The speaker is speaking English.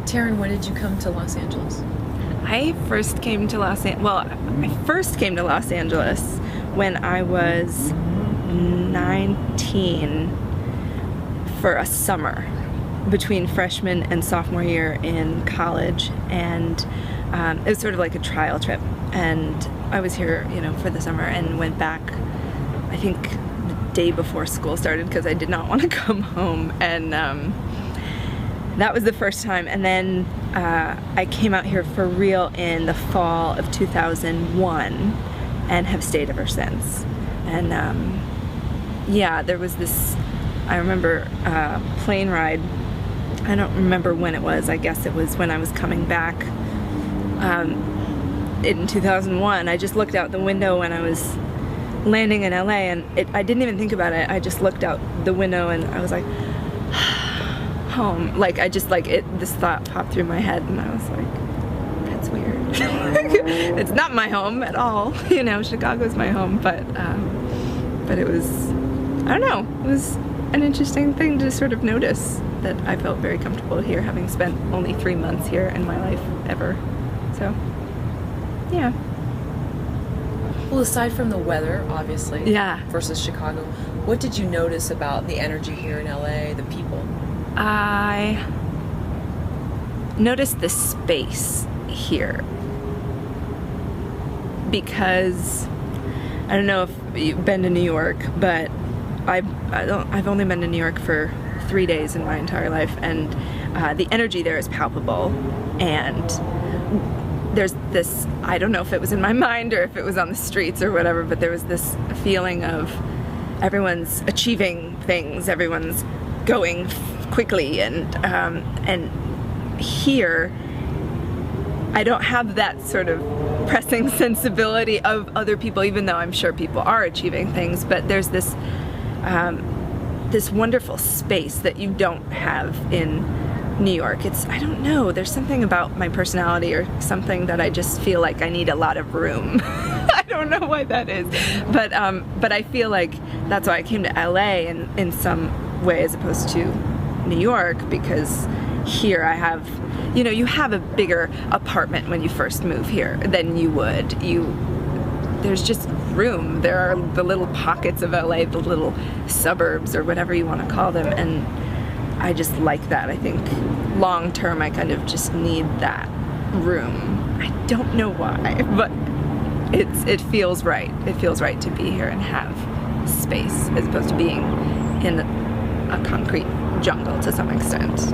Taryn, when did you come to Los Angeles? I first came to Los Angeles when I was 19 for a summer between freshman and sophomore year in college, and it was sort of like a trial trip, and I was here, for the summer, and went back, I think, the day before school started because I did not want to come home, and that was the first time. And then I came out here for real in the fall of 2001 and have stayed ever since. And yeah, there was this, I remember plane ride. I don't remember when it was. I guess it was when I was coming back in 2001. I just looked out the window when I was landing in LA, and I didn't even think about it. I just looked out the window and I was like, home. Like, I just, this thought popped through my head, and I was like, that's weird. It's not my home at all. Chicago's my home, but it was, I don't know, it was an interesting thing to sort of notice that I felt very comfortable here, having spent only 3 months here in my life ever. So, yeah. Well, aside from the weather, obviously, yeah, versus Chicago, what did you notice about the energy here in LA, the people? I noticed the space here, because I don't know if you've been to New York, but I've only been to New York for 3 days in my entire life, and the energy there is palpable, and there's this, I don't know if it was in my mind or if it was on the streets or whatever, but there was this feeling of everyone's achieving things, everyone's going quickly, and here I don't have that sort of pressing sensibility of other people, even though I'm sure people are achieving things, but there's this this wonderful space that you don't have in New York. I don't know, there's something about my personality or something that I just feel like I need a lot of room. I don't know why that is, but I feel like that's why I came to LA in some way as opposed to New York, because here I have, you have a bigger apartment when you first move here than you would. There's just room. There are the little pockets of LA, the little suburbs or whatever you want to call them, and I just like that. I think long term I kind of just need that room. I don't know why, but it feels right. It feels right to be here and have space as opposed to being in a concrete jungle to some extent.